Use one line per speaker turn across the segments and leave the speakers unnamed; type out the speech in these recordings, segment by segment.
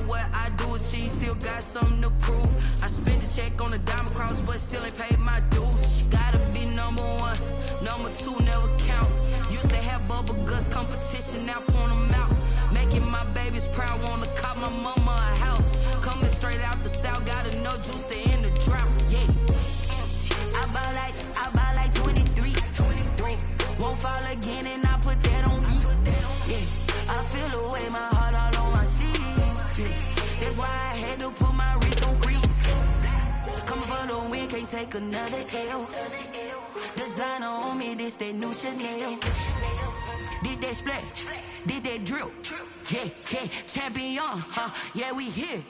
what I do achieve, still got something to prove. I spent the check on the diamond cross, but still ain't paid my dues. Gotta be number one, number two never count. Used to have bubble guts competition, now point them out. Making my babies proud, wanna cop my mama a house. Coming straight out the south, got enough juice to end the drought. Yeah, I buy like 23. Won't fall again, and I put that on me. Yeah, I feel the way, my heart all on my sleeve. Yeah, that's why I had to put my wrist on freeze. Coming for the win, can't take another L. Designer on me, this that new Chanel. Did that splash, did that drill. Yeah, yeah, champion, huh? Yeah, we here.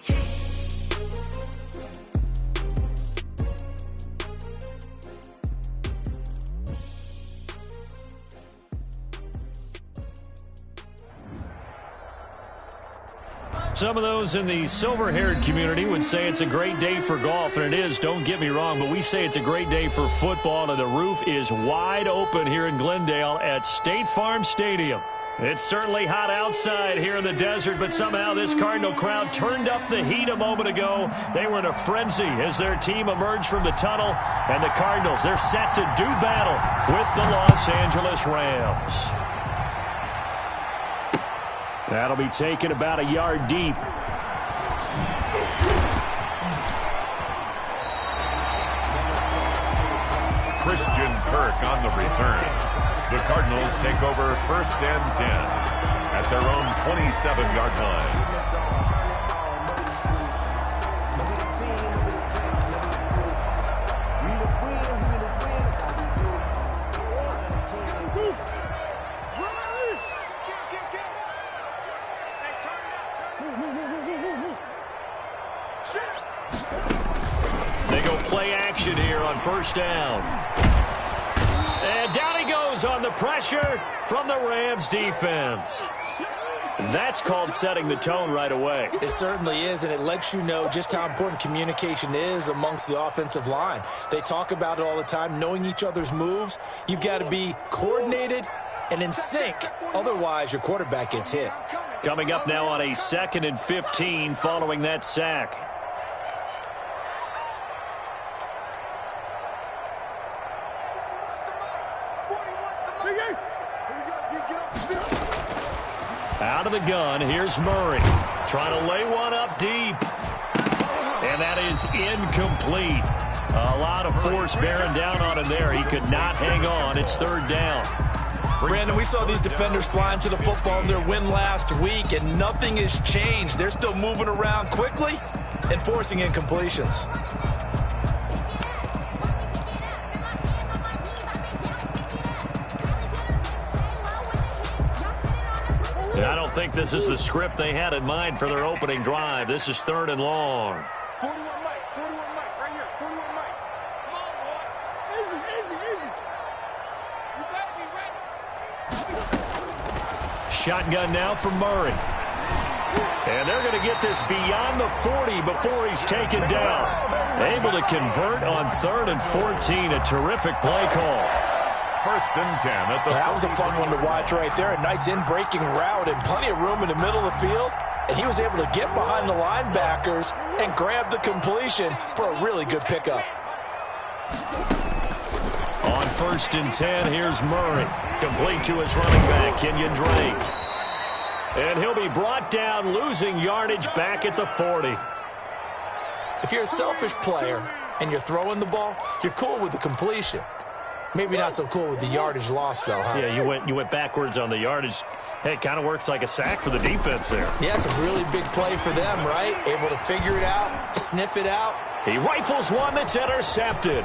Some of those in the silver-haired community would say it's a great day for golf, and it is, don't get me wrong, but we say it's a great day for football, and the roof is wide open here in Glendale at State Farm Stadium. It's certainly hot outside here in the desert, but somehow this Cardinal crowd turned up the heat a moment ago. They were in a frenzy as their team emerged from the tunnel, and the Cardinals, they're set to do battle with the Los Angeles Rams. That'll be taken about a yard deep.
Christian Kirk on the return. The Cardinals take over 1st and 10 at their own 27-yard line.
They go play action here on 1st down. And down he goes on the pressure from the Rams defense. That's called setting the tone right away.
It certainly is, and it lets you know just how important communication is amongst the offensive line. They talk about it all the time, knowing each other's moves. You've got to be coordinated and in sync. Otherwise, your quarterback gets hit.
Coming up now on a 2nd and 15 following that sack. Out of the gun, here's Murray. Trying to lay one up deep. And that is incomplete. A lot of force bearing down on him there. He could not hang on. It's 3rd down.
Brandon, we saw these defenders flying to the football in their win last week, and nothing has changed. They're still moving around quickly and forcing incompletions.
I don't think this is the script they had in mind for their opening drive. This is 3rd and long.
41 Mike, right here, 41 Mike. Come on, boy. Easy. You better be ready.
Shotgun now from Murray. And they're going to get this beyond the 40 before he's taken down. Able to convert on 3rd and 14. A terrific play call.
1st and 10 at the
That was a fun one to watch right there. A nice in-breaking route and plenty of room in the middle of the field. And he was able to get behind the linebackers and grab the completion for a really good pickup.
On 1st and 10, here's Murray. Complete to his running back, Kenyon Drake. And he'll be brought down, losing yardage back at the 40.
If you're a selfish player and you're throwing the ball, you're cool with the completion. Maybe not so cool with the yardage loss, though, huh?
Yeah, you went backwards on the yardage. Hey, it kind of works like a sack for the defense there.
Yeah, it's a really big play for them, right? Able to figure it out, sniff it out.
He rifles one that's intercepted.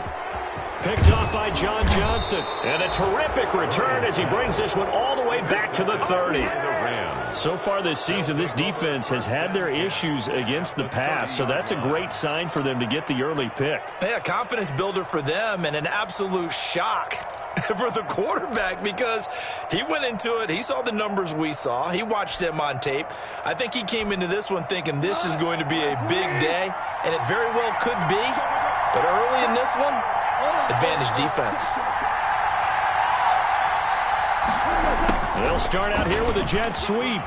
Picked off by John Johnson. And a terrific return as he brings this one all the way back to the 30. So far this season, this defense has had their issues against the pass, so that's a great sign for them to get the early pick.
Yeah, confidence builder for them and an absolute shock for the quarterback because he went into it. He saw the numbers we saw. He watched them on tape. I think he came into this one thinking this is going to be a big day, and it very well could be. But early in this one, advantage defense.
They'll start out here with a jet sweep.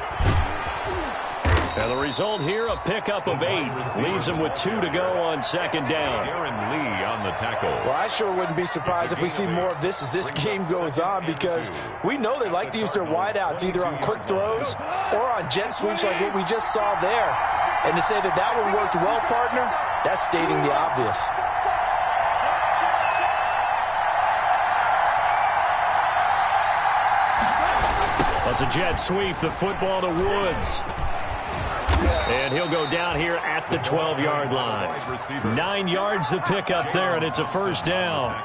And the result here, a pickup of 8. Leaves them with 2 to go on second down.
Aaron Lee on the tackle.
Well, I sure wouldn't be surprised if we see more of this as this game goes on, because we know they like to use their wideouts either on quick throws or on jet sweeps like what we just saw there. And to say that that one worked well, partner, that's stating the obvious.
That's a jet sweep, the football to Woods. And he'll go down here at the 12-yard line. 9 yards to pick up there, and it's a first down.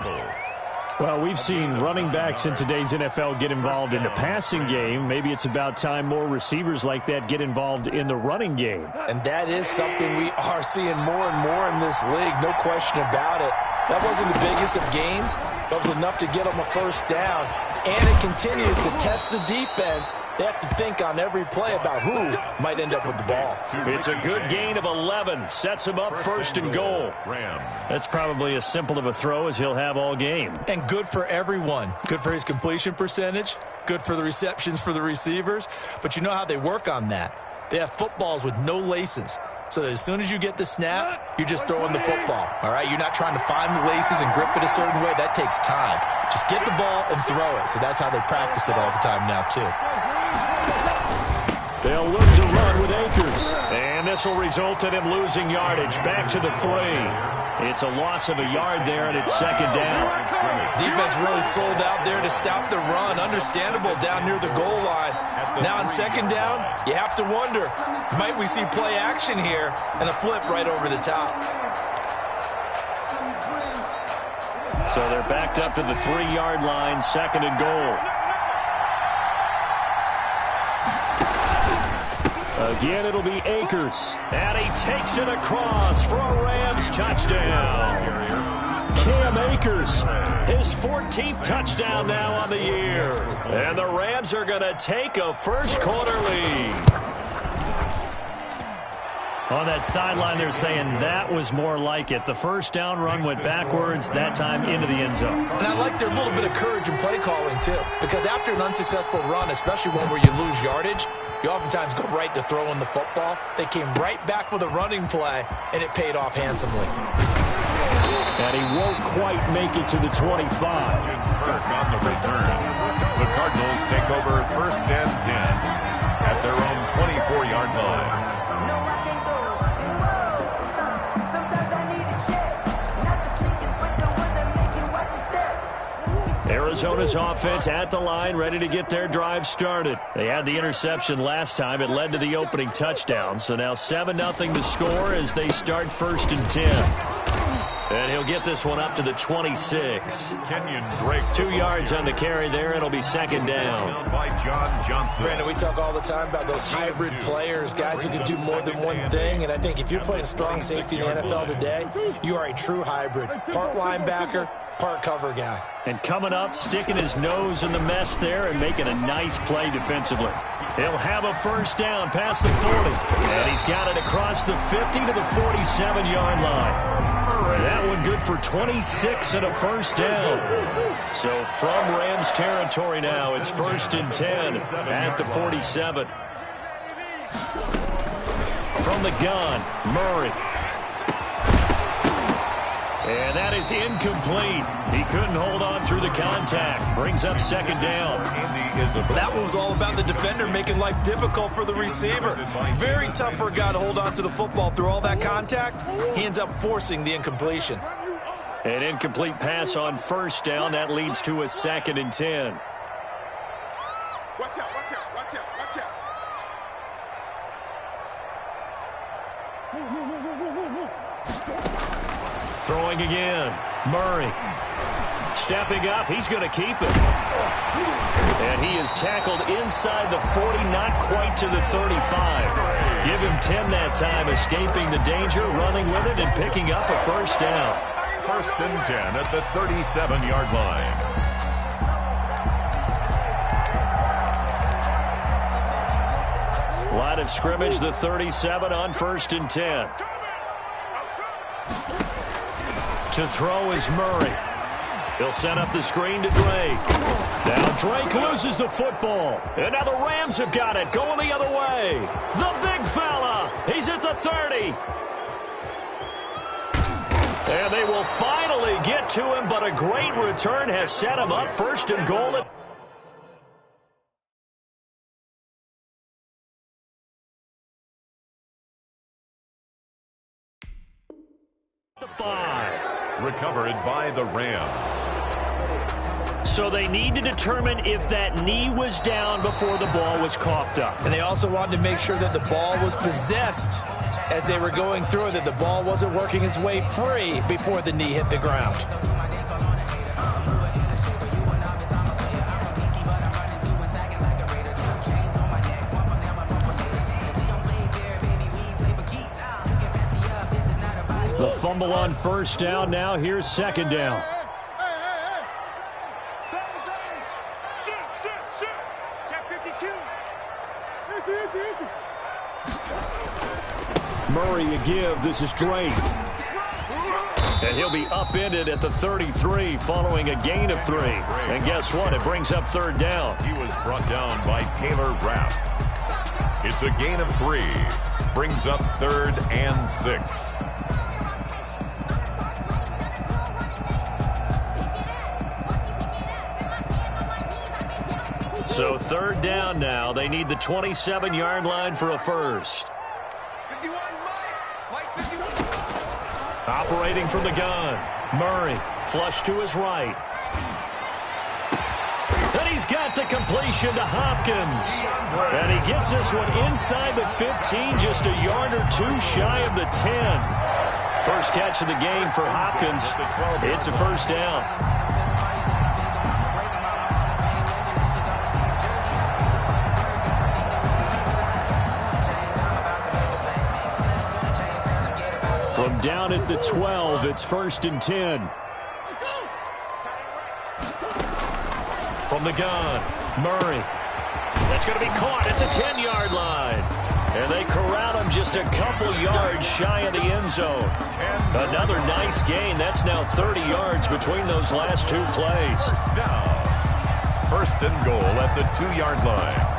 Well, we've seen running backs in today's NFL get involved in the passing game. Maybe it's about time more receivers like that get involved in the running game.
And that is something we are seeing more and more in this league, no question about it. That wasn't the biggest of gains, but it was enough to get them a first down. And it continues to test the defense. They have to think on every play about who might end up with the ball.
It's a good gain of 11. Sets him up first and goal.
That's probably as simple of a throw as he'll have all game.
And good for everyone. Good for his completion percentage. Good for the receptions for the receivers. But you know how they work on that. They have footballs with no laces. So that as soon as you get the snap, you're just throwing the football. All right? You're not trying to find the laces and grip it a certain way. That takes time. Just get the ball and throw it. So that's how they practice it all the time now, too.
They'll look to run with Akers. And this will result in him losing yardage. Back to the 3. It's a loss of a yard there, and it's second down.
Defense really sold out there to stop the run. Understandable down near the goal line. Now on second down, you have to wonder, might we see play action here and a flip right over the top?
So they're backed up to the 3-yard line, second and goal. Again, it'll be Akers. And he takes it across for a Rams touchdown. Cam Akers, his 14th touchdown now on the year. And the Rams are going to take a first-quarter lead.
On that sideline, they're saying that was more like it. The first down run went backwards, that time into the end zone.
And I like their little bit of courage in play calling, too. Because after an unsuccessful run, especially one where you lose yardage, you oftentimes go right to throwing the football. They came right back with a running play, and it paid off handsomely.
And he won't quite make it to the 25.
Kirk on the return. The Cardinals take over first and 10 at their own 24-yard line.
Arizona's offense at the line, ready to get their drive started. They had the interception last time. It led to the opening touchdown. So now 7-0 to score as they start first and 10. And he'll get this one up to the 26.
Kenyon Drake.
2 yards on the carry there. It'll be second down.
By John Johnson.
Brandon, we talk all the time about those hybrid players, guys who can do more than one thing. And I think if you're playing strong safety in the NFL today, you are a true hybrid. Part linebacker, part cover guy.
And coming up, sticking his nose in the mess there and making a nice play defensively. He'll have a first down past the 40. And he's got it across the 50 to the 47-yard line. That one good for 26 and a first down. So from Rams territory now, it's first and 10 at the 47. From the gun, Murray. And that is incomplete. He couldn't hold on through the contact. Brings up second down.
That one was all about the defender making life difficult for the receiver. Very tough for a guy to hold on to the football through all that contact. He ends up forcing the incompletion.
An incomplete pass on first down. That leads to a second and 10.
Watch out, watch out, watch out, watch out.
Throwing again. Murray. Stepping up. He's going to keep it. And he is tackled inside the 40, not quite to the 35. Give him 10 that time, escaping the danger, running with it, and picking up a first down.
First and 10 at the 37-yard line.
Line of scrimmage, the 37 on first and 10. To throw is Murray. He'll set up the screen to Drake. Now Drake loses the football. And now the Rams have got it, going the other way. The big fella 30. And they will finally get to him, but a great return has set him up first and goal at the 5.
Recovered by the Rams.
So they need to determine if that knee was down before the ball was coughed up.
And they also wanted to make sure that the ball was possessed as they were going through it, that the ball wasn't working its way free before the knee hit the ground.
The fumble on first down. Now here's second down. Murray a give. This is Drake. And he'll be upended at the 33 following a gain of 3. And guess what? It brings up third down.
He was brought down by Taylor Rapp. It's a gain of 3. Brings up 3rd and 6.
So third down now. They need the 27-yard line for a first. Operating from the gun. Murray, flush to his right. And he's got the completion to Hopkins. And he gets this one inside the 15, just a yard or 2 shy of the 10. First catch of the game for Hopkins. It's a first down. From down at the 12, it's 1st and 10. From the gun, Murray. That's going to be caught at the 10-yard line. And they corral him just a couple yards shy of the end zone. Another nice gain. That's now 30 yards between those last 2 plays.
First down. 1st and goal at the 2-yard line.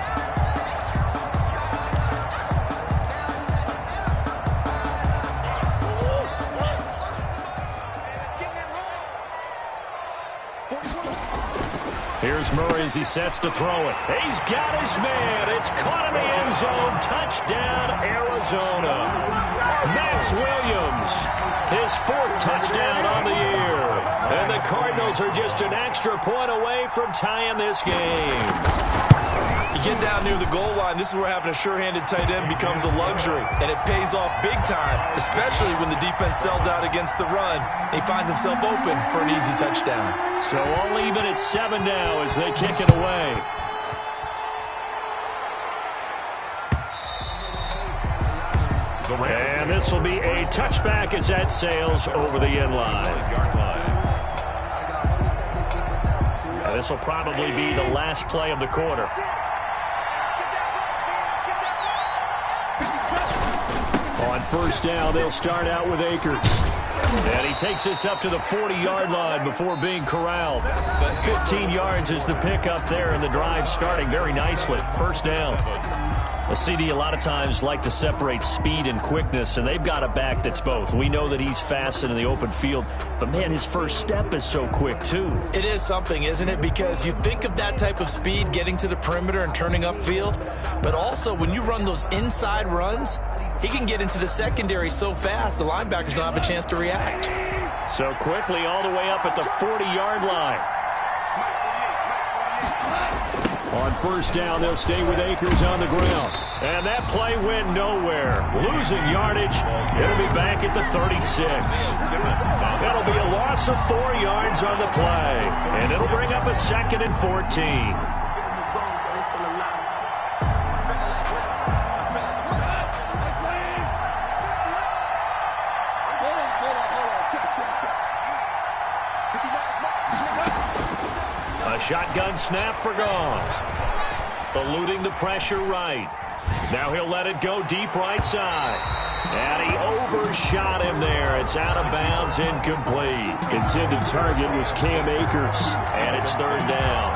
Here's Murray as he sets to throw it. He's got his man. It's caught in the end zone. Touchdown, Arizona. Max Williams, his 4th touchdown on the year. And the Cardinals are just an extra point away from tying this game.
You get down near the goal line, this is where having a sure-handed tight end becomes a luxury, and it pays off big time, especially when the defense sells out against the run. He finds himself open for an easy touchdown.
So all even at 7 now as they kick it away. And this will be a touchback as that sails over the end line. And this will probably be the last play of the quarter. On first down, they'll start out with Akers. And he takes this up to the 40-yard line before being corralled. 15 yards is the pickup there, and the drive starting very nicely. First down. A CD a lot of times like to separate speed and quickness, and they've got a back that's both. We know that he's fast in the open field, but, man, his first step is so quick, too.
It is something, isn't it? Because you think of that type of speed getting to the perimeter and turning upfield, but also when you run those inside runs, he can get into the secondary so fast the linebackers don't have a chance to react.
So quickly all the way up at the 40-yard line. On first down, they'll stay with Akers on the ground. And that play went nowhere. Losing yardage. It'll be back at the 36. That'll be a loss of 4 yards on the play. And it'll bring up a 2nd and 14. Shotgun snap for gone. Eluding the pressure right. Now he'll let it go deep right side. And he overshot him there. It's out of bounds, incomplete. Intended target was Cam Akers. And it's 3rd down.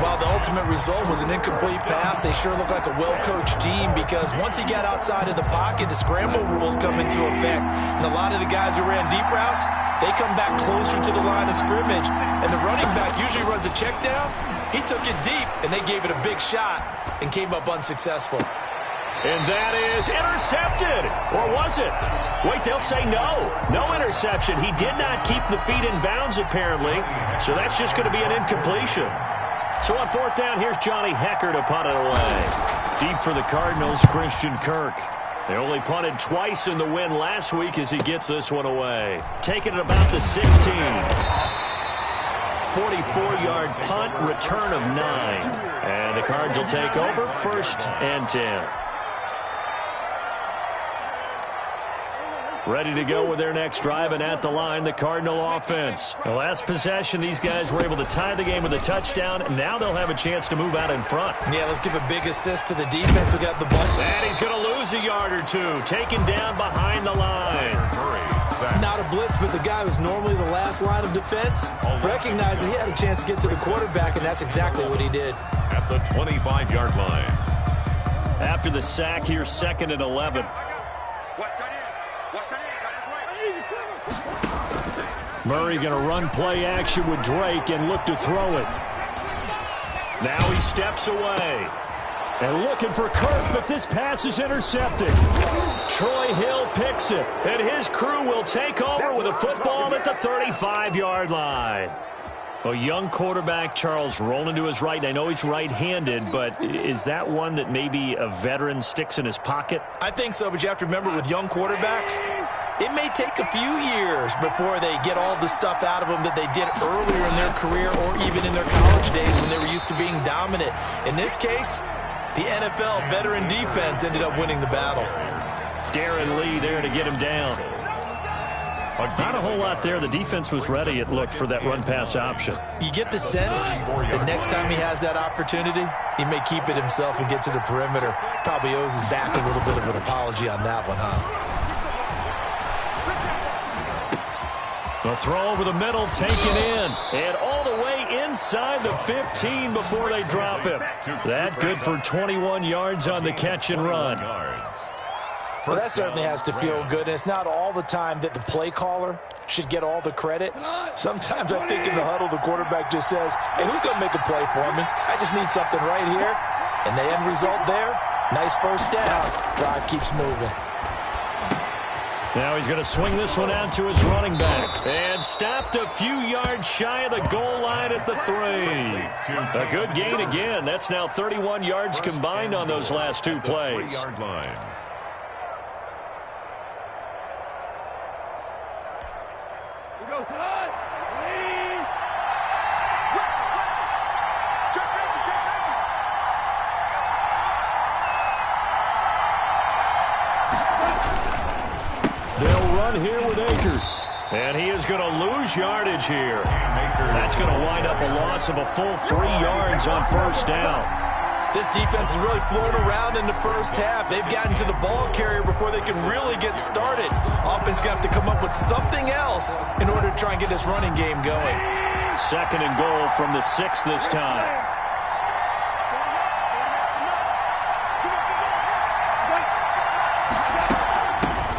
While the ultimate result was an incomplete pass, they sure look like a well-coached team because once he got outside of the pocket, the scramble rules come into effect. And a lot of the guys who ran deep routes, they come back closer to the line of scrimmage. And the running back usually runs a check down. He took it deep, and they gave it a big shot and came up unsuccessful.
And that is intercepted. Or was it? Wait, they'll say no. No interception. He did not keep the feet in bounds, apparently. So that's just going to be an incompletion. So on fourth down, here's Johnny Hecker to punt it away. Deep for the Cardinals, Christian Kirk. They only punted twice in the win last week as he gets this one away. Taking it about the 16. 44-yard punt, return of 9. And the Cards will take over, 1st and 10. Ready to go with their next drive, and at the line, the Cardinal offense. The last possession, these guys were able to tie the game with a touchdown, and now they'll have a chance to move out in front.
Yeah, let's give a big assist to the defense who got the ball.
And he's going to lose a yard or two, taken down behind the line.
Not a blitz, but the guy who's normally the last line of defense recognized that he had a chance to get to the quarterback, and that's exactly what he did.
At the 25-yard line.
After the sack, here's 2nd and 11. Murray going to run play action with Drake and look to throw it. Now he steps away. And looking for Kirk, but this pass is intercepted. Troy Hill picks it, and his crew will take over with a football at the 35-yard line. A young quarterback, Charles, rolling to his right. I know he's right-handed, but is that one that maybe a veteran sticks in his pocket?
I think so, but you have to remember with young quarterbacks, it may take a few years before they get all the stuff out of them that they did earlier in their career or even in their college days when they were used to being dominant. In this case, the NFL veteran defense ended up winning the battle.
Darren Lee there to get him down. Not a whole lot there. The defense was ready, it looked, for that run-pass option.
You get the sense that next time he has that opportunity, he may keep it himself and get to the perimeter. Probably owes his back a little bit of an apology on that one, huh?
The throw over the middle, taken in, and all the way inside the 15 before they drop him. That good for 21 yards on the catch and run.
Well, that certainly has to feel good. And it's not all the time that the play caller should get all the credit. Sometimes I think in the huddle, the quarterback just says, hey, who's going to make a play for me? I just need something right here. And the end result there, nice first down. Drive keeps moving.
Now he's going to swing this one out to his running back. And stopped a few yards shy of the goal line at the 3. A good gain again. That's now 31 yards combined on those last 2 plays.
3-yard line.
They'll run here with Akers. And he is going to lose yardage here. That's going to wind up a loss of a full 3 yards on first down.
This defense is really floating around in the first half. They've gotten to the ball carrier before they can really get started. Offense going to have to come up with something else in order to try and get this running game going.
2nd and goal from the 6 this time.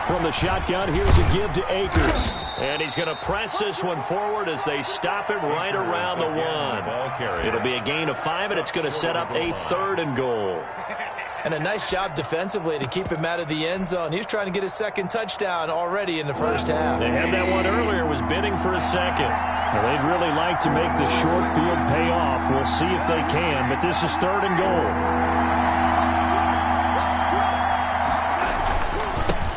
From the shotgun, here's a give to Akers. And he's going to press this one forward as they stop it right around the 1. It'll be a gain of 5, and it's going to set up a 3rd and goal.
And a nice job defensively to keep him out of the end zone. He was trying to get his 2nd touchdown already in the first half.
They had that one earlier, was bidding for a 2nd. Well, they'd really like to make the short field pay off. We'll see if they can, but this is 3rd and goal.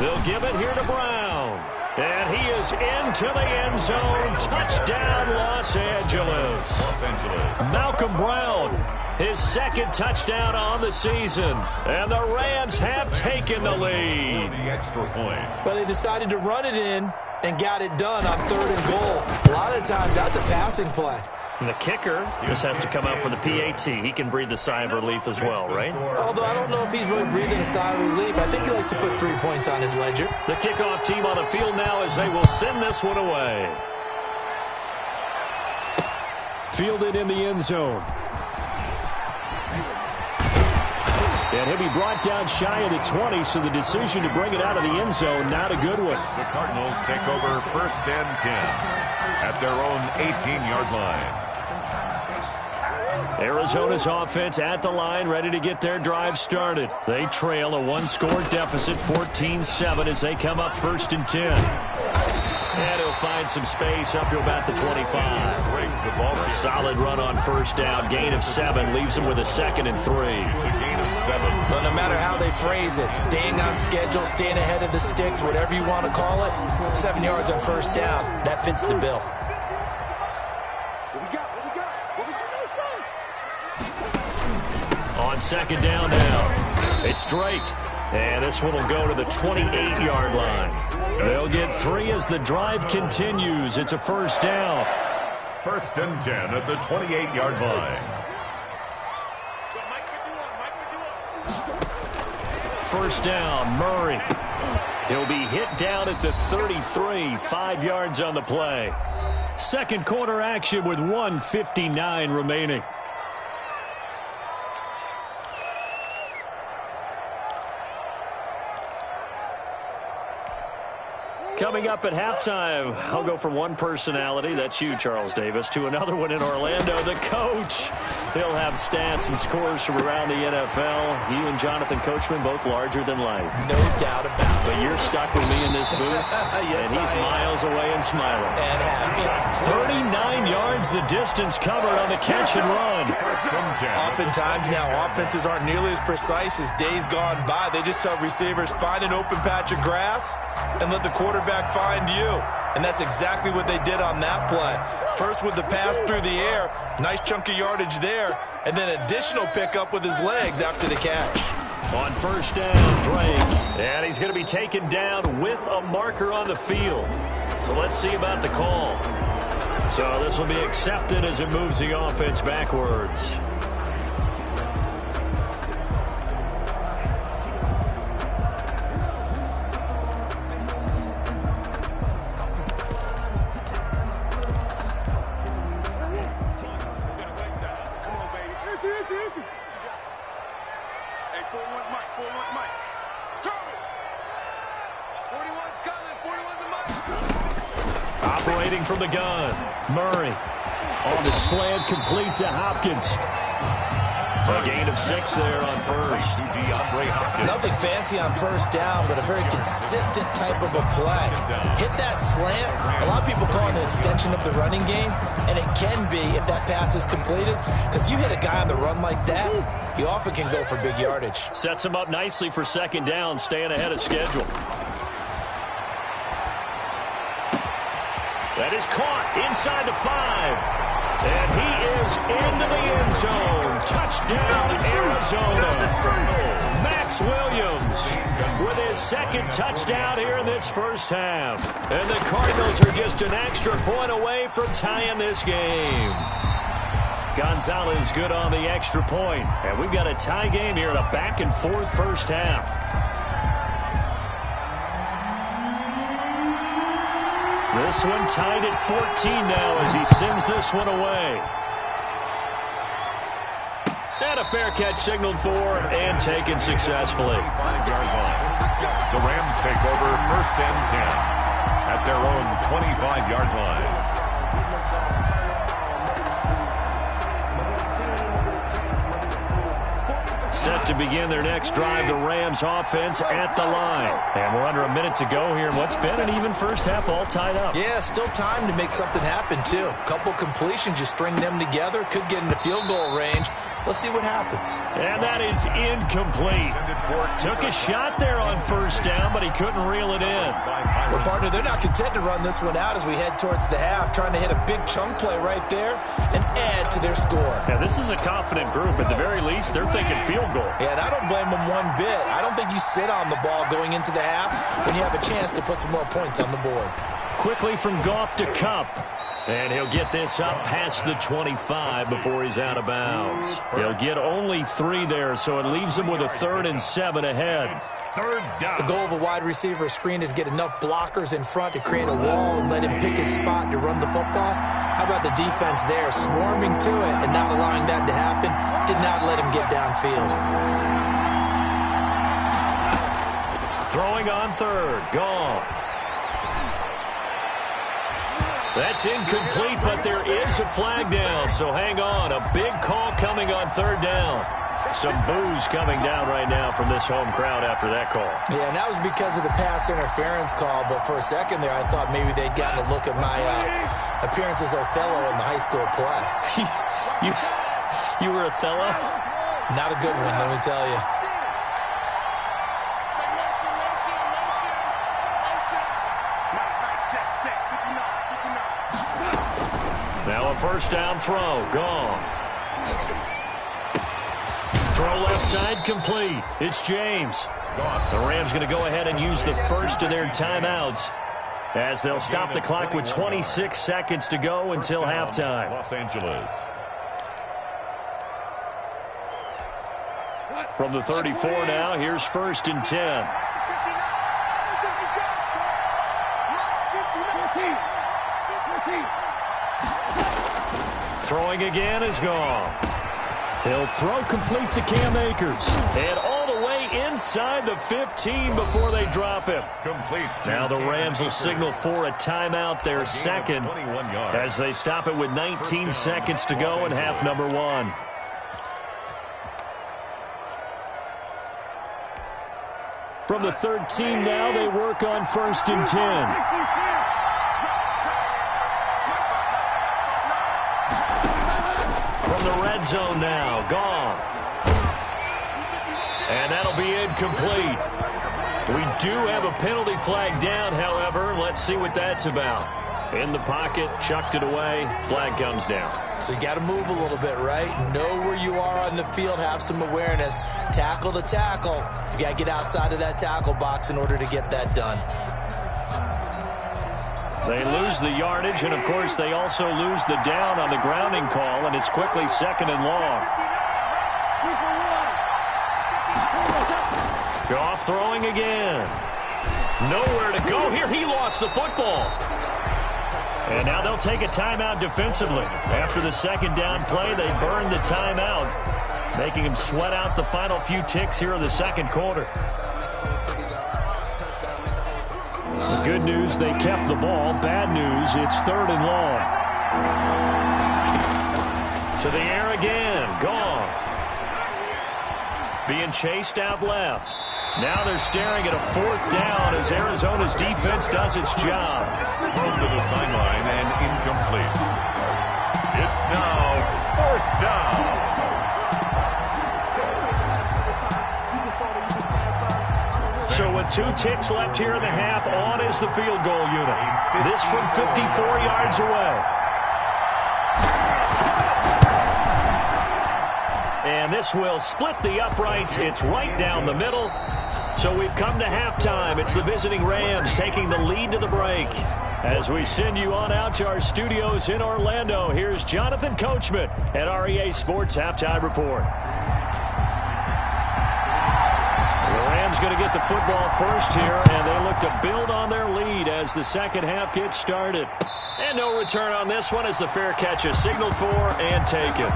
They'll give it here to Brown. And he is into the end zone. Touchdown, Los Angeles. Malcolm Brown, his 2nd touchdown on the season. And the Rams have taken the lead.
Well, they decided to run it in and got it done on 3rd and goal. A lot of times, that's a passing play.
And the kicker just has to come out for the PAT. He can breathe a sigh of relief as well, right?
Although I don't know if he's really breathing a sigh of relief. I think he likes to put 3 points on his ledger.
The kickoff team on the field now as they will send this one away. Fielded in the end zone. And he'll be brought down shy of the 20, so the decision to bring it out of the end zone, not a good one.
The Cardinals take over 1st and 10 at their own 18-yard line.
Arizona's offense at the line, ready to get their drive started. They trail a one-score deficit, 14-7, as they come up 1st and 10. And he'll find some space up to about the 25. A solid run on 1st down. Gain of 7 leaves them with a 2nd and 3.
It's a gain of 7.
Well, no matter how they phrase it, staying on schedule, staying ahead of the sticks, whatever you want to call it, 7 yards on 1st down, that fits the bill.
On 2nd down now, it's Drake. And this one will go to the 28-yard line. They'll get 3 as the drive continues. It's a 1st down.
1st and 10 at the 28-yard line.
1st down, Murray. He'll be hit down at the 33, 5 yards on the play. Second quarter action with 1:59 remaining. Coming up at halftime, I'll go from one personality, that's you, Charles Davis, to another one in Orlando, the coach. He'll have stats and scores from around the NFL. You and Jonathan Coachman, both larger than life.
No doubt about it.
But you're stuck with me in this booth,
yes,
and he's miles away and smiling.
And happy.
39 yards the distance covered on the catch and run.
Oftentimes now, offenses aren't nearly as precise as days gone by. They just have receivers find an open patch of grass and let the quarterback find you. And that's exactly what they did on that play. First with the pass through the air, nice chunk of yardage there, and then additional pickup with his legs after the catch.
On 1st down, Drake. And he's going to be taken down with a marker on the field. So let's see about the call. So this will be accepted as it moves the offense backwards. Operating from the gun, Murray on the slant, complete to Hopkins. A gain of 6 there on 1st.
Nothing fancy on 1st down, but a very consistent type of a play. Hit that slant. A lot of people call it an extension of the running game, and it can be if that pass is completed, because you hit a guy on the run like that, he often can go for big yardage.
Sets him up nicely for 2nd down, staying ahead of schedule. That is caught inside the 5. And he is into the end zone. Touchdown, Arizona. Max Williams with his 2nd touchdown here in this 1st half. And the Cardinals are just an extra point away from tying this game. Gonzalez good on the extra point. And we've got a tie game here in a back-and-forth 1st half. This one tied at 14 now as he sends this one away. And a fair catch signaled for and taken successfully.
5-yard line. The Rams take over 1st and 10 at their own 25-yard line.
Set to begin their next drive, the Rams offense at the line. And we're under a minute to go here in what's been an even 1st half, all tied up.
Yeah, still time to make something happen, too. A couple completions, you string them together, could get into field goal range. Let's see what happens.
And that is incomplete. Took a shot there on 1st down, but he couldn't reel it in.
Well, partner, they're not content to run this one out as we head towards the half, trying to hit a big chunk play right there and add to their score.
Yeah, this is a confident group. At the very least, they're thinking field goal.
Yeah, and I don't blame them one bit. I don't think you sit on the ball going into the half when you have a chance to put some more points on the board.
Quickly from Goff to Kupp. And he'll get this up past the 25 before he's out of bounds. He'll get only 3 there, so it leaves him with a 3rd and 7 ahead.
3rd down.
The goal of a wide receiver screen is get enough blockers in front to create a wall and let him pick his spot to run the football. How about the defense there, swarming to it and not allowing that to happen? Did not let him get downfield.
Throwing on third. Goff. That's incomplete, but there is a flag down, so hang on. A big call coming on third down. Some boos coming down right now from this home crowd after that call.
Yeah, and that was because of the pass interference call, but for a second there I thought maybe they'd gotten a look at my appearance as Othello in the high school play.
You were Othello?
Not a good one, let me tell you.
Now a first down throw. Goff. Throw left side complete. It's James. The Rams going to go ahead and use the first of their timeouts as they'll stop the clock with 26 seconds to go until halftime.
Los Angeles.
From the 34 now, here's 1st and 10. Throwing again is Goff. He'll throw complete to Cam Akers. And all the way inside the 15 before they drop him.
Complete.
Now the Rams will signal for a timeout, their second, as they stop it with 19 seconds to go in half number 1. From the 13 now, they work on 1st and 10. From the red zone now, Goff. And that'll be incomplete. We do have a penalty flag down, however. Let's see what that's about. In the pocket, chucked it away, flag comes down.
So you got to move a little bit, right? Know where you are on the field, have some awareness. Tackle to tackle. You got to get outside of that tackle box in order to get that done.
They lose the yardage, and of course they also lose the down on the grounding call, and it's quickly 2nd and long. Goff throwing again. Nowhere to go here. He lost the football. And now they'll take a timeout defensively. After the 2nd down play, they burn the timeout, making him sweat out the final few ticks here in the 2nd quarter. The good news, they kept the ball. Bad news, it's 3rd and long. To the air again. Goff. Being chased out left. Now they're staring at a 4th down as Arizona's defense does its job.
Thrown to the sideline and incomplete. It's now 4th down.
So with 2 ticks left here in the half, on is the field goal unit. This from 54 yards away. And this will split the uprights. It's right down the middle. So we've come to halftime. It's the visiting Rams taking the lead to the break. As we send you on out to our studios in Orlando, here's Jonathan Coachman at REA Sports Halftime Report. Going to get the football first here, and they look to build on their lead as the 2nd half gets started. And no return on this one as the fair catch is signaled for and taken.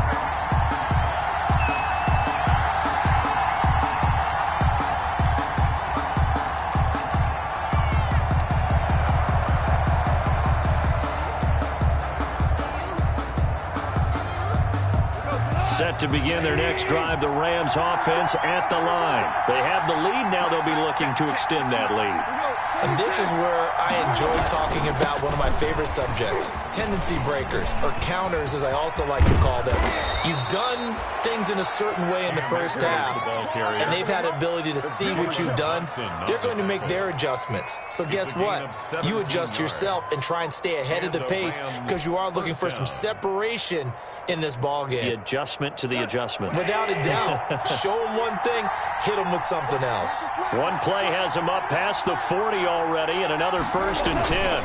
Set to begin their next drive, the Rams offense at the line. They have the lead now. They'll be looking to extend that lead.
And this is where I enjoy talking about one of my favorite subjects, tendency breakers, or counters as I also like to call them. You've done things in a certain way in the first half, and they've had the ability to see what you've done. They're going to make their adjustments. So guess what? You adjust yourself and try and stay ahead of the pace because you are looking for some separation in this ball game.
The adjustment to the adjustment.
Without a doubt. Show them one thing, hit them with something else.
One play has them up past the 40 already, and another 1st and 10.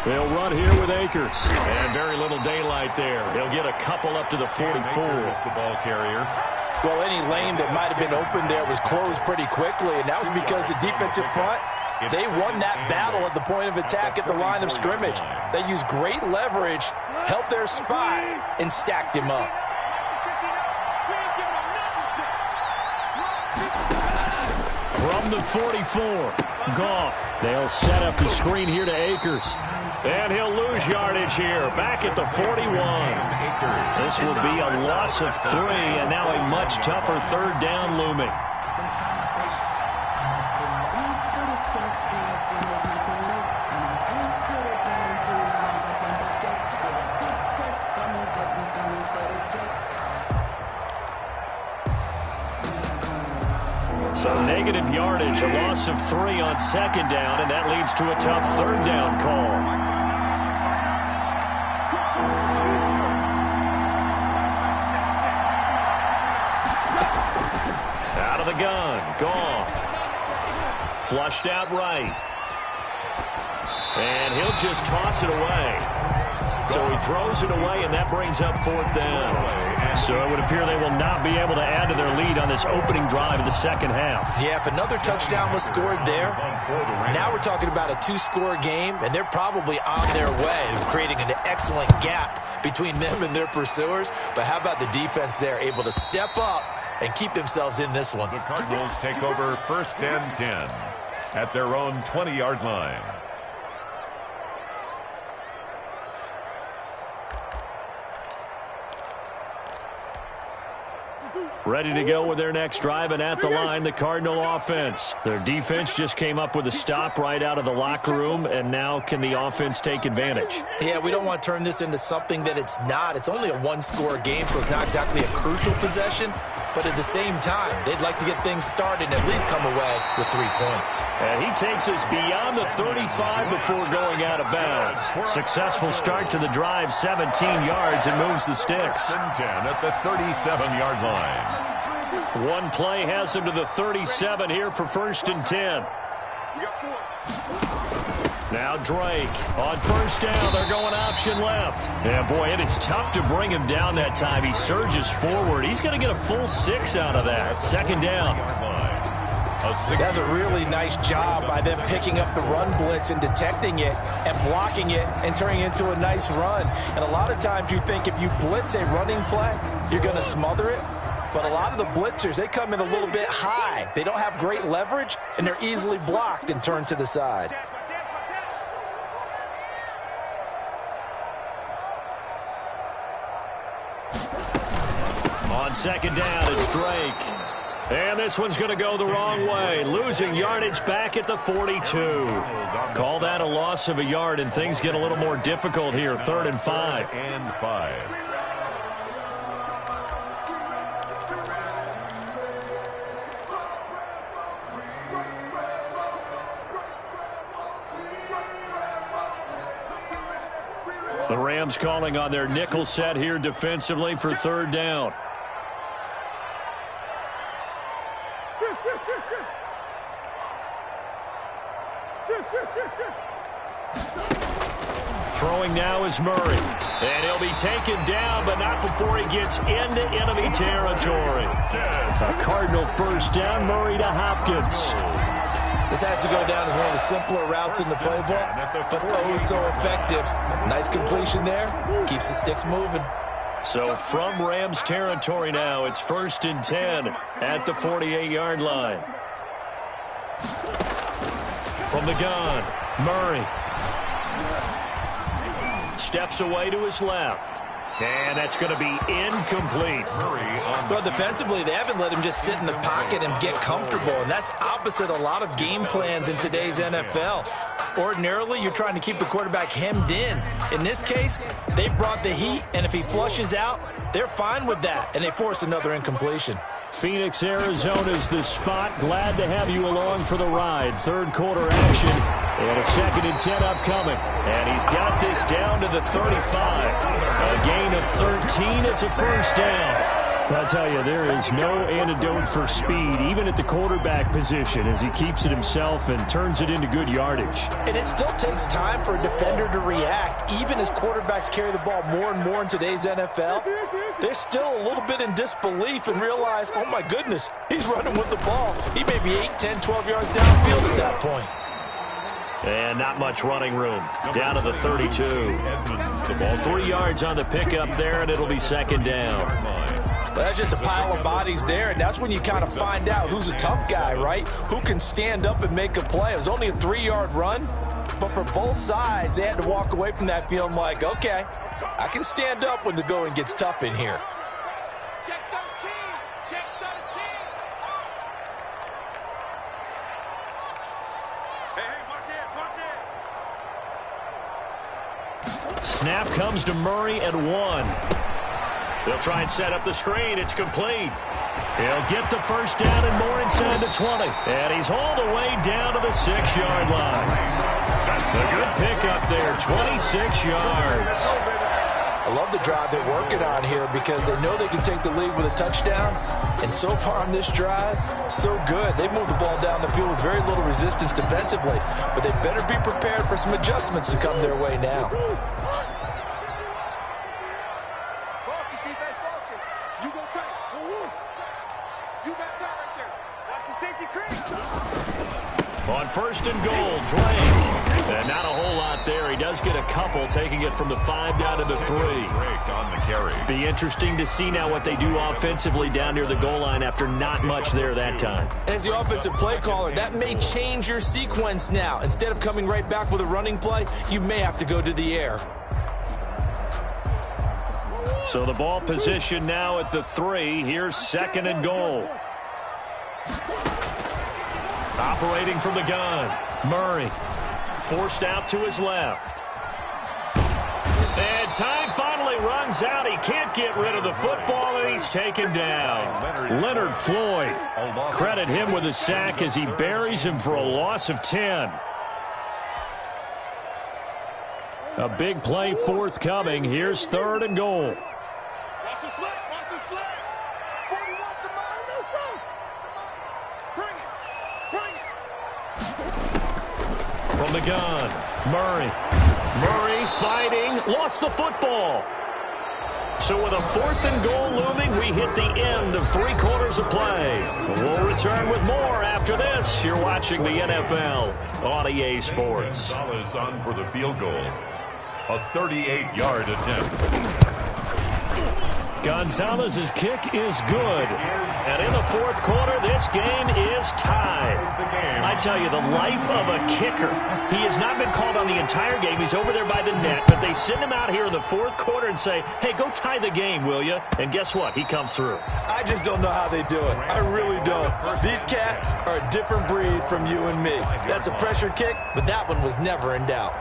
They'll run here with Akers. And very little daylight there. He'll get a couple up to the 44.
The ball carrier.
Well, any lane that might have been open there was closed pretty quickly, and that was because the defensive front, they won that battle at the point of attack at the line of scrimmage. They used great leverage, helped their spot, and stacked him up.
From from the 44. Goff. They'll set up the screen here to Akers. And he'll lose yardage here, back at the 41. This will be a loss of 3, and now a much tougher third down looming. So negative yardage, a loss of 3 on second down, and that leads to a tough third down call. Out of the gun, Goff. Flushed out right. And he'll just toss it away. So he throws it away, and that brings up 4th down. So it would appear they will not be able to add to their lead on this opening drive of the second half.
Yeah, if another touchdown was scored there, now we're talking about a 2-score game, and they're probably on their way to creating an excellent gap between them and their pursuers. But how about the defense there, able to step up and keep themselves in this one?
The Cardinals take over 1st and 10 at their own 20-yard line.
Ready to go with their next drive, and at the line, the Cardinal offense. Their defense just came up with a stop right out of the locker room, and now can the offense take advantage?
Yeah, we don't want to turn this into something that it's not. It's only a 1-score game, so it's not exactly a crucial possession. But at the same time, they'd like to get things started and at least come away with 3 points.
And he takes us beyond the 35 before going out of bounds. Successful start to the drive, 17 yards, and moves the sticks.
1st and 10 at the 37-yard line.
One play has him to the 37 here for 1st and 10. Now Drake on 1st down. They're going option left. Yeah, boy, it is tough to bring him down that time. He surges forward. He's going to get a full 6 out of that. 2nd down.
That's a really nice job by them picking up the run blitz and detecting it and blocking it and turning it into a nice run. And a lot of times you think if you blitz a running play, you're going to smother it. But a lot of the blitzers, they come in a little bit high. They don't have great leverage, and they're easily blocked and turned to the side.
On 2nd down, it's Drake. And this one's going to go the wrong way. Losing yardage back at the 42. Call that a loss of a yard, and things get a little more difficult here. 3rd and 5.
And 5.
The Rams calling on their nickel set here defensively for 3rd down. Throwing now is Murray. And he'll be taken down, but not before he gets into enemy territory. A Cardinal 1st down, Murray to Hopkins.
This has to go down as one of the simpler routes in the playbook, but oh so effective. Nice completion there. Keeps the sticks moving.
So from Rams territory now, it's 1st and 10 at the 48-yard line. From the gun, Murray. Steps away to his left. And that's going to be incomplete.
Well, defensively, they haven't let him just sit in the pocket and get comfortable, and that's opposite a lot of game plans in today's NFL. Ordinarily, you're trying to keep the quarterback hemmed in. In this case, they brought the heat, and if he flushes out, they're fine with that, and they force another incompletion.
Phoenix, Arizona's the spot. Glad to have you along for the ride. 3rd quarter action, and a 2nd and 10 upcoming. And he's got this down to the 35. A gain of 13. It's a 1st down. I'll tell you, there is no antidote for speed, even at the quarterback position, as he keeps it himself and turns it into good yardage.
And it still takes time for a defender to react. Even as quarterbacks carry the ball more and more in today's NFL, they're still a little bit in disbelief and realize, oh my goodness, he's running with the ball. He may be 8, 10, 12 yards downfield at that point.
And not much running room. Down to the 32. 3 yards on the pickup there, and it'll be 2nd down.
Well, that's just a pile of bodies there, and that's when you kind of find out who's a tough guy, right? Who can stand up and make a play. It was only a 3-yard run, but for both sides, they had to walk away from that feeling like, okay, I can stand up when the going gets tough in here.
Check 13. Check 13. Hey, watch it.
Snap comes to Murray at 1. They'll try and set up the screen. It's complete. He'll get the first down and more inside the 20. And he's all the way down to the 6-yard line. That's a good pickup there, 26 yards.
I love the drive they're working on here because they know they can take the lead with a touchdown. And so far on this drive, so good. They've moved the ball down the field with very little resistance defensively. But they better be prepared for some adjustments to come their way now.
On first and goal, Drake. And not a whole lot there. He does get a couple, taking it from the 5 down to the 3.
Drake on the carry.
Be interesting to see now what they do offensively down near the goal line after not much there that time.
As the offensive play caller, that may change your sequence now. Instead of coming right back with a running play, you may have to go to the air.
So the ball position now at the 3. Here's second and goal. Operating from the gun, Murray. Forced out to his left. And time finally runs out. He can't get rid of the football, and he's taken down. Leonard Floyd. Credit him with a sack as he buries him for a loss of 10. A big play forthcoming. Here's third and goal.
Watch the slip. Watch the slip. 41, come on. Bring it.
From the gun, Murray. Murray fighting, lost the football. So with a fourth and goal looming, we hit the end of 3 quarters of play. We'll return with more after this. You're watching the NFL on EA Sports.
Gonzalez on for the field goal. A 38-yard attempt.
Gonzalez's kick is good. And in the fourth quarter, this game is tied. I tell you, the life of a kicker. He has not been called on the entire game. He's over there by the net, but they send him out here in the fourth quarter and say, hey, go tie the game, will you? And guess what? He comes through.
I just don't know how they do it. I really don't. These cats are a different breed from you and me. That's a pressure kick, but that one was never in doubt.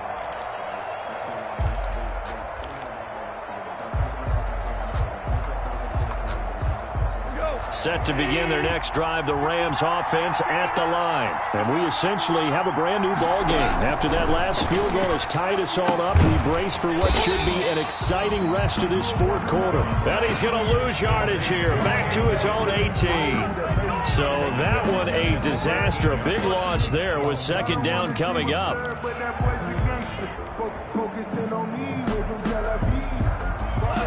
Set to begin their next drive, the Rams offense at the line. And we essentially have a brand new ball game. After that last field goal has tied us all up, we brace for what should be an exciting rest of this fourth quarter. And he's going to lose yardage here, back to his own 18. So that one a disaster, a big loss there with second down coming up.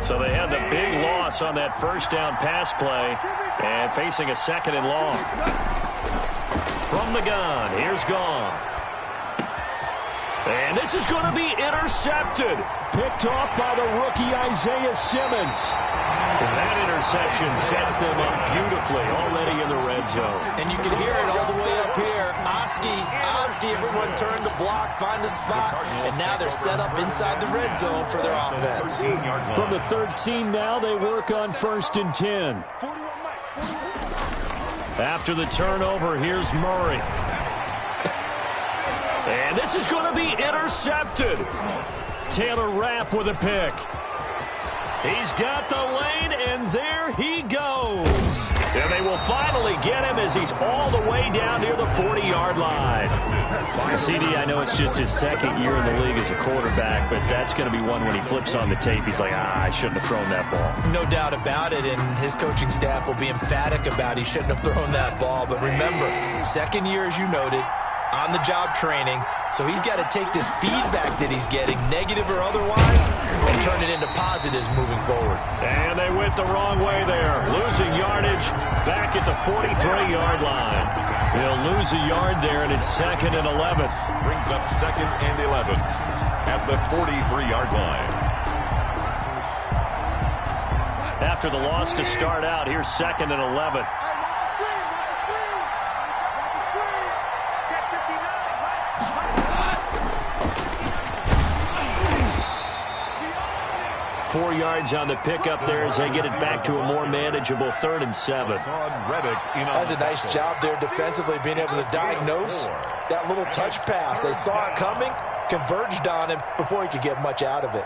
So they had the big loss on that first down pass play and facing a second and long. From the gun, here's Goff. And this is going to be intercepted. Picked off by the rookie Isaiah Simmons. And that interception sets them up beautifully already in the red zone.
And you can hear it all the way up here. Oski, everyone turned to block, find a spot, and now they're set up inside the red zone for their offense.
From the 13 now, they work on first and 10. After the turnover, here's Murray. And this is going to be intercepted. Taylor Rapp with a pick. He's got the lane, and there he goes. And they will finally get him as he's all the way down near the 40-yard line. CD, I know it's just his second year in the league as a quarterback, but that's going to be one when he flips on the tape. He's like, I shouldn't have thrown that ball.
No doubt about it, and his coaching staff will be emphatic about he shouldn't have thrown that ball. But remember, second year, as you noted, on-the-job training, so he's got to take this feedback that he's getting, negative or otherwise, and turn it into positives moving forward.
And they went the wrong way there, losing yardage back at the 43-yard line. He'll lose a yard there, and it's second and 11.
Brings up second and 11 at the 43-yard line.
After the loss to start out, here's 2nd and 11. 4 yards on the pickup there as they get it back to a more manageable 3rd and 7.
That's a nice job there defensively, being able to diagnose that little touch pass. They saw it coming, converged on him before he could get much out of it.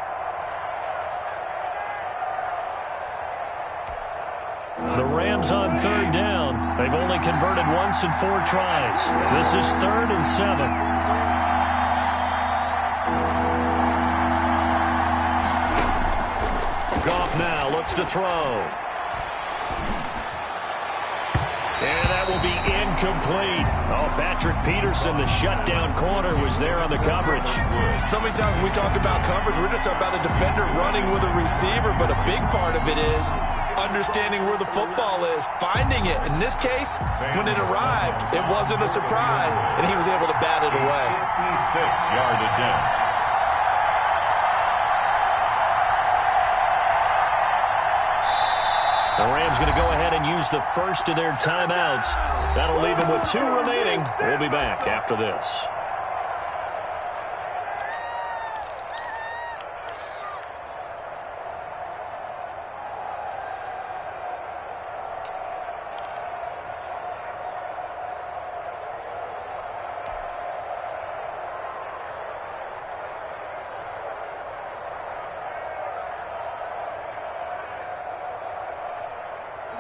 The Rams on 3rd down. They've only converted once in 4 tries. This is 3rd and 7. Goff now looks to throw. And that will be incomplete. Oh, Patrick Peterson, the shutdown corner, was there on the coverage.
So many times when we talk about coverage, we're just about a defender running with a receiver, but a big part of it is understanding where the football is, finding it. In this case, when it arrived, it wasn't a surprise, and he was able to bat it away.
56-yard attempt.
The Rams going to go ahead and use the first of their timeouts. That'll leave them with 2 remaining. We'll be back after this.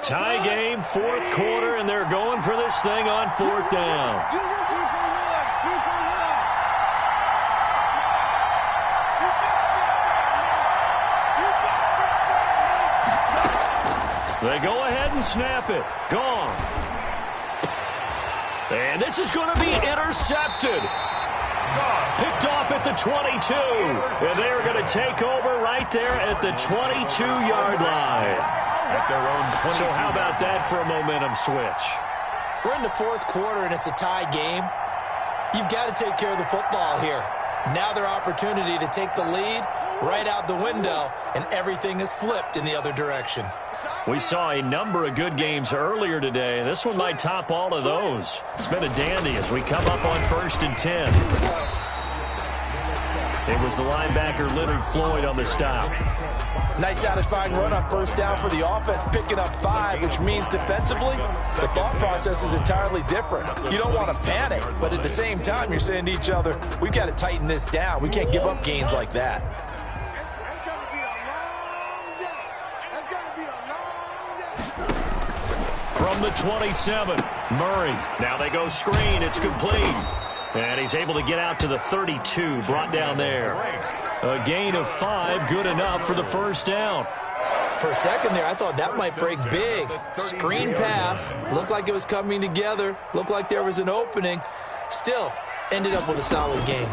Tie game, 4th quarter, and they're going for this thing on 4th down. They go ahead and snap it. Gone. And this is going to be intercepted. Picked off at the 22. And they're going to take over right there at the 22-yard line.
At their own 22.
So how about that for a momentum switch?
We're in the 4th quarter, and it's a tie game. You've got to take care of the football here. Now their opportunity to take the lead right out the window, and everything is flipped in the other direction.
We saw a number of good games earlier today. This one might top all of those. It's been a dandy as we come up on 1st and 10. It was the linebacker Leonard Floyd on the stop.
Nice satisfying run on 1st down for the offense, picking up 5, which means defensively, the thought process is entirely different. You don't want to panic, but at the same time, you're saying to each other, we've got to tighten this down. We can't give up gains like that.
It's going to be a long day. It's going to be a long day.
From the 27, Murray. Now they go screen. It's complete. And he's able to get out to the 32, brought down there. A gain of 5, good enough for the 1st down.
For a second there, I thought that might break big. Screen pass, looked like it was coming together, looked like there was an opening. Still, ended up with a solid game.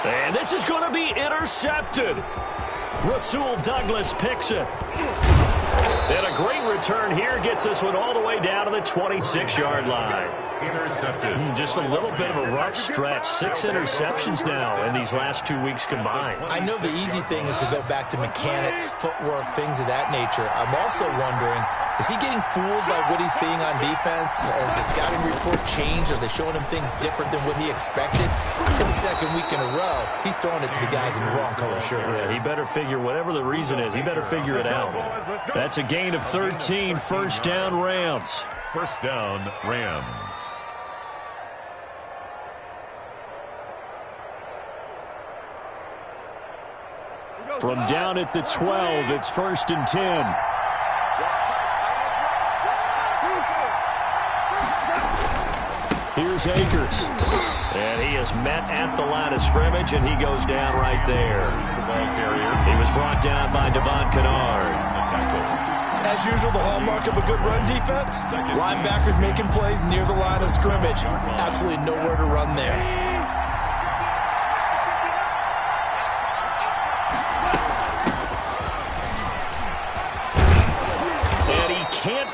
And this is going to be intercepted. Rasul Douglas picks it. And a great return here gets this one all the way down to the 26-yard line.
Intercepted.
Just a little bit of a rough stretch. 6 interceptions now in these last 2 weeks combined.
I know the easy thing is to go back to mechanics, footwork, things of that nature. I'm also wondering, is he getting fooled by what he's seeing on defense? Has the scouting report changed? Are they showing him things different than what he expected? For the 2nd week in a row, he's throwing it to the guys in the wrong color shirts.
Yeah, he better figure, whatever the reason is, he better figure it out. That's a gain of 13, 1st down Rams.
1st down Rams.
From down at the 12, it's 1st and 10. Here's Akers.
And he is met at the line of scrimmage, and he goes down right there. He was brought down by Devon Kennard.
As usual, the hallmark of a good run defense, linebackers making plays near the line of scrimmage. Absolutely nowhere to run there.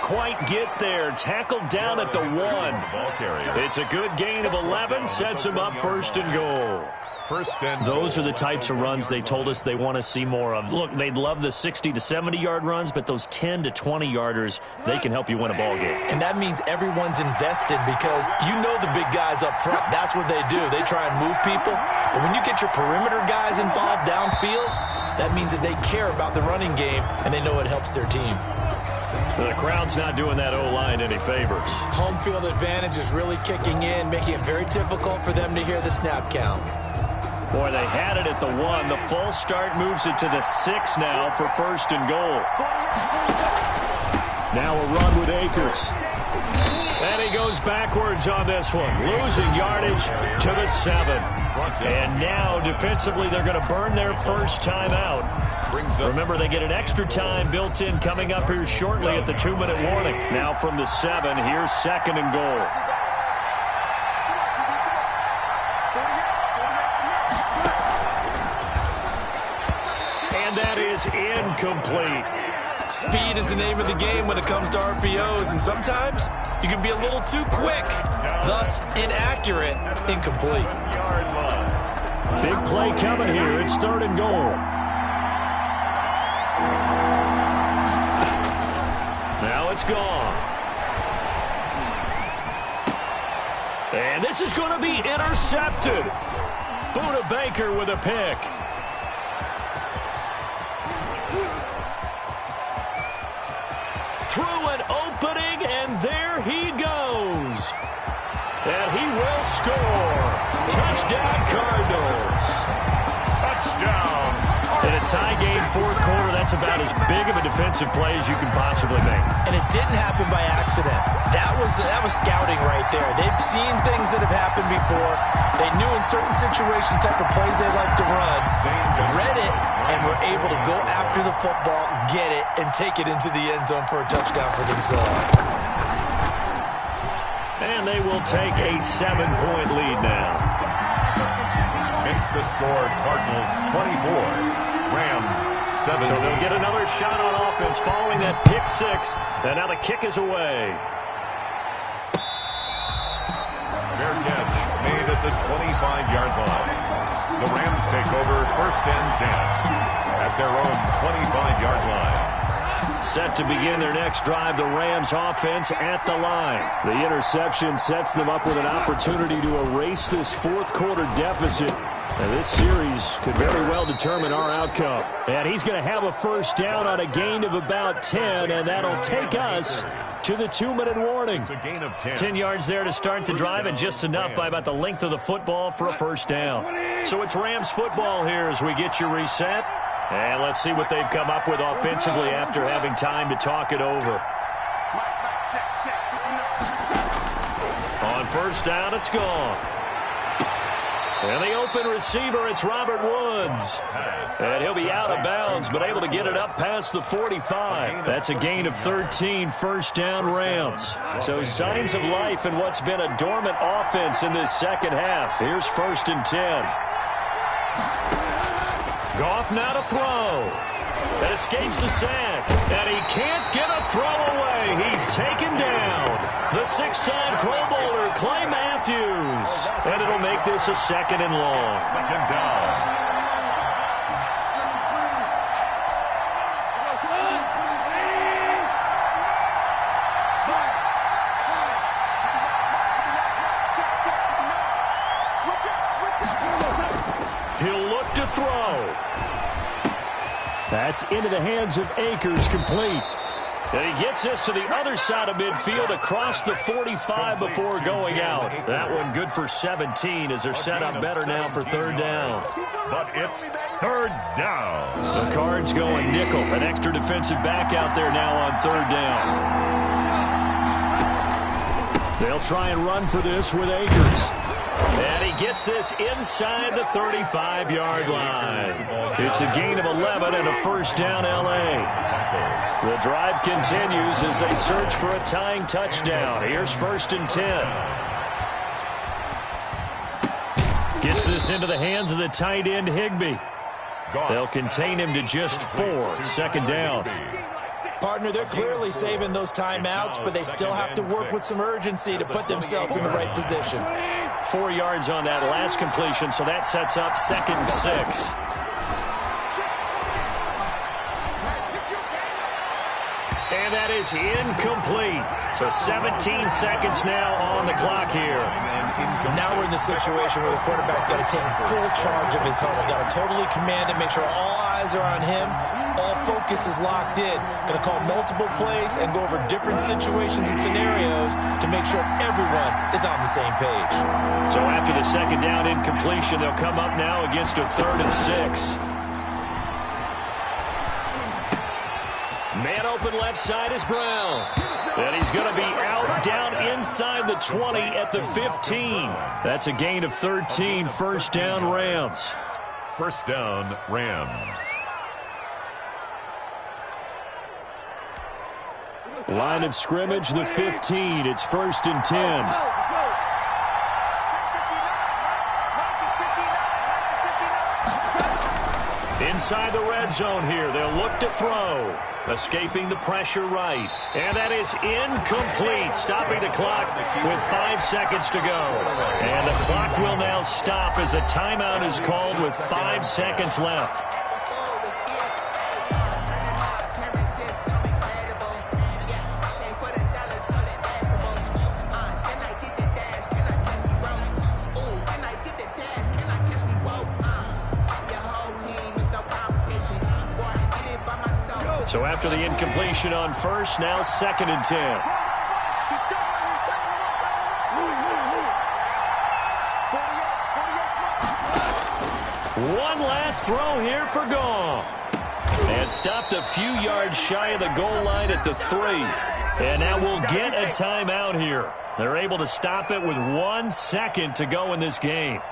Quite get there. Tackled down at the 1. It's a good gain of 11. Sets him up 1st and goal.
first and
Those are the types of runs they told us they want to see more of. Look, they'd love the 60 to 70-yard runs, but those 10 to 20-yarders, they can help you win a ball game.
And that means everyone's invested because you know the big guys up front. That's what they do. They try and move people. But when you get your perimeter guys involved downfield, that means that they care about the running game, and they know it helps their team.
The crowd's not doing that O-line any favors.
Home field advantage is really kicking in, making it very difficult for them to hear the snap count.
Boy, they had it at the 1. The false start moves it to the 6 now for first and goal.
Now a run with Akers.
And he goes backwards on this one, losing yardage to the 7. And now, defensively, they're going to burn their first time out. Remember, they get an extra time built in coming up here shortly at the 2-minute warning. Now from the 7, here's second and goal. And that is incomplete.
Speed is the name of the game when it comes to RPOs, and sometimes you can be a little too quick, thus inaccurate, incomplete.
Big play coming here. It's third and goal.
Now it's gone. And this is going to be intercepted. Buda Baker with a pick. Through an opening, and there he goes. And he will score. Touchdown, Cardinals.
Touchdown.
In a tie game, fourth quarter, that's about as big of a defensive play as you can possibly make.
And it didn't happen by accident. That was scouting right there. They've seen things that have happened before. They knew in certain situations the type of plays they like to run, read it, and were able to go after the football, get it, and take it into the end zone for a touchdown for themselves.
And they will take a 7-point lead now.
Makes the score Cardinals 24. Rams 7.
So they'll get another shot on offense following that pick 6. And now the kick is away.
Fair catch made at the 25-yard line. The Rams take over first and 10 at their own 25-yard line.
Set to begin their next drive, the Rams offense at the line.
The interception sets them up with an opportunity to erase this fourth quarter deficit. And this series could very well determine our outcome.
And he's going to have a first down on a gain of about 10, and that'll take us to the 2-minute warning.
It's a gain of 10.
10 yards there to start the drive, and just enough by about the length of the football for a first down. So it's Rams football here as we get you reset. And let's see what they've come up with offensively after having time to talk it over. On first down, it's gone. And the open receiver, it's Robert Woods. And he'll be out of bounds, but able to get it up past the 45. That's a gain of 13, first down Rams. So signs of life in what's been a dormant offense in this second half. Here's first and 10. Goff now to throw. That escapes the sack. And he can't get a throw away. He's taken down. The 6-time Pro Bowler, Clay Matthews. And it'll make this a second and long.
Second down.
He'll look to throw.
That's into the hands of Akers, complete.
And he gets this to the other side of midfield across the 45 before going out. That one good for 17 as they're set up better now for third down.
But it's third down.
The Cards going nickel. An extra defensive back out there now on third down.
They'll try and run for this with Akers.
And he gets this inside the 35-yard line. It's a gain of 11 and a first down L.A. The drive continues as they search for a tying touchdown. Here's first and 10. Gets this into the hands of the tight end Higbee. They'll contain him to just 4. Second down.
Partner, they're clearly saving those timeouts, but they still have to work with some urgency to put themselves in the right position.
4 yards on that last completion, so that sets up 2nd and 6. And that is incomplete. So 17 seconds now on the clock here.
Now we're in the situation where the quarterback's got to take full charge of his huddle. Got to totally command it, make sure all eyes are on him. All focus is locked in. Going to call multiple plays and go over different situations and scenarios to make sure everyone is on the same page.
So after the 2nd down incompletion, they'll come up now against a 3rd and 6. Man open left side is Brown. And he's going to be out down inside the 20 at the 15. That's a gain of 13. 1st down, Rams.
1st down, Rams.
Line of scrimmage, the 15. It's 1st and 10. Inside the red zone here. They'll look to throw. Escaping the pressure right. And that is incomplete. Stopping the clock with 5 seconds to go. And the clock will now stop as a timeout is called with 5 seconds left. So after the incompletion on 1st, now 2nd and 10. One last throw here for Goff. And stopped a few yards shy of the goal line at the 3. And now we'll get a timeout here. They're able to stop it with 1 second to go in this game.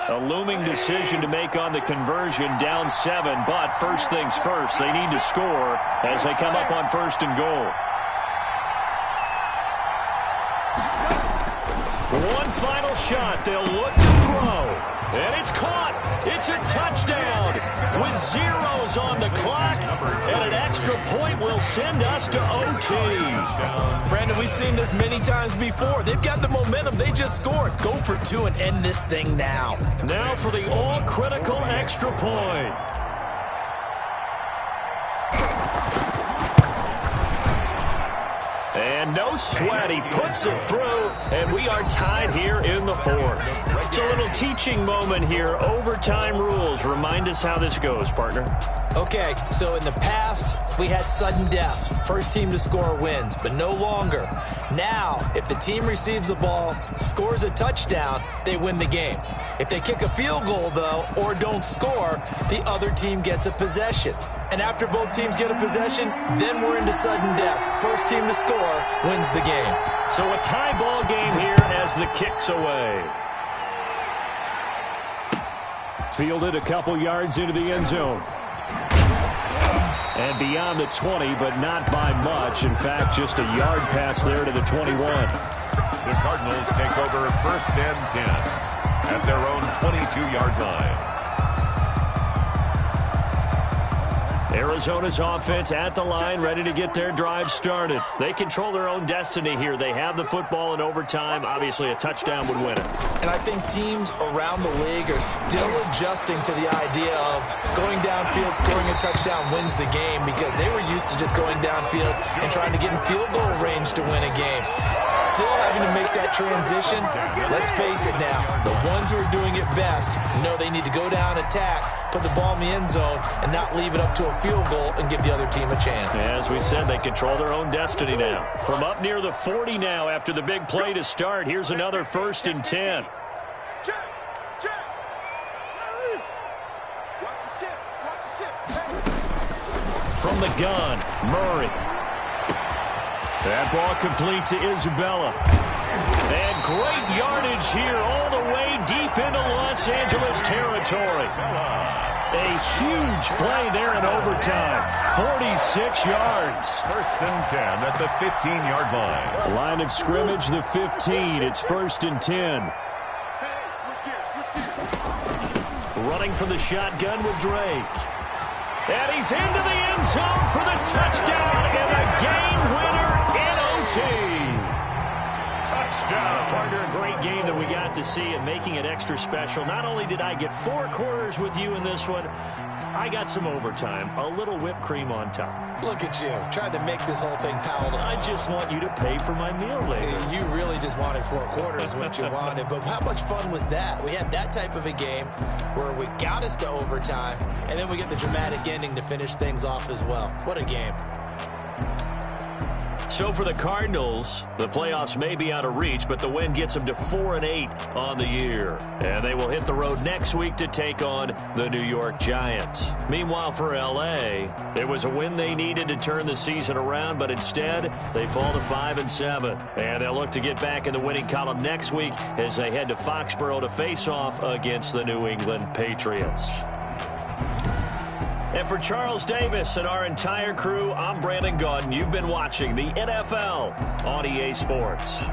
A looming decision to make on the conversion, down 7, but first things first, they need to score as they come up on 1st and goal. One final shot, they'll look to throw, and it's caught. It's a touchdown with zeros on the clock, and an extra point will send us to OT.
Brandon, we've seen this many times before. They've got the momentum. They just scored. Go for 2 and end this thing now.
Now for the all-critical extra point. And no sweat, he puts it through, and we are tied here in the 4th. It's a little teaching moment here. Overtime rules. Remind us how this goes, partner.
Okay, so in the past, we had sudden death. First team to score wins, but no longer. Now, if the team receives the ball, scores a touchdown, they win the game. If they kick a field goal, though, or don't score, the other team gets a possession. And after both teams get a possession, then we're into sudden death. First team to score wins the game.
So a tie ball game here as the kick's away. Fielded a couple yards into the end zone. And beyond the 20, but not by much. In fact, just a yard pass there to the 21.
The Cardinals take over 1st and 10 at their own 22-yard line.
Arizona's offense at the line, ready to get their drive started. They control their own destiny here. They have the football in overtime. Obviously, a touchdown would win it.
And I think teams around the league are still adjusting to the idea of going downfield, scoring a touchdown wins the game, because they were used to just going downfield and trying to get in field goal range to win a game. Still having to make that transition. Let's face it now, the ones who are doing it best know they need to go down, attack, put the ball in the end zone, and not leave it up to a field goal and give the other team a chance.
As we said, they control their own destiny now. From up near the 40 now after the big play to start, here's another 1st and 10. From the gun, Murray. That ball complete to Isabella. And great yardage here all the way deep into Los Angeles territory. A huge play there in overtime. 46 yards.
First and 10 at the 15-yard line.
Line of scrimmage, the 15. It's first and 10.
Running from the shotgun with Drake. And he's into the end zone for the touchdown and a game winner in OT.
Touchdown.
Partner, a great game that we got to see and making it extra special. Not only did I get 4 quarters with you in this one, I got some overtime, a little whipped cream on top.
Look at you, trying to make this whole thing palatable.
I just want you to pay for my meal later.
You really just wanted 4 quarters, what you wanted. But how much fun was that? We had that type of a game where we got us to overtime, and then we get the dramatic ending to finish things off as well. What a game.
So for the Cardinals, the playoffs may be out of reach, but the win gets them to 4-8 on the year. And they will hit the road next week to take on the New York Giants. Meanwhile, for L.A., it was a win they needed to turn the season around, but instead, they fall to 5-7. And they'll look to get back in the winning column next week as they head to Foxborough to face off against the New England Patriots. And for Charles Davis and our entire crew, I'm Brandon Gaudin. You've been watching the NFL on EA Sports.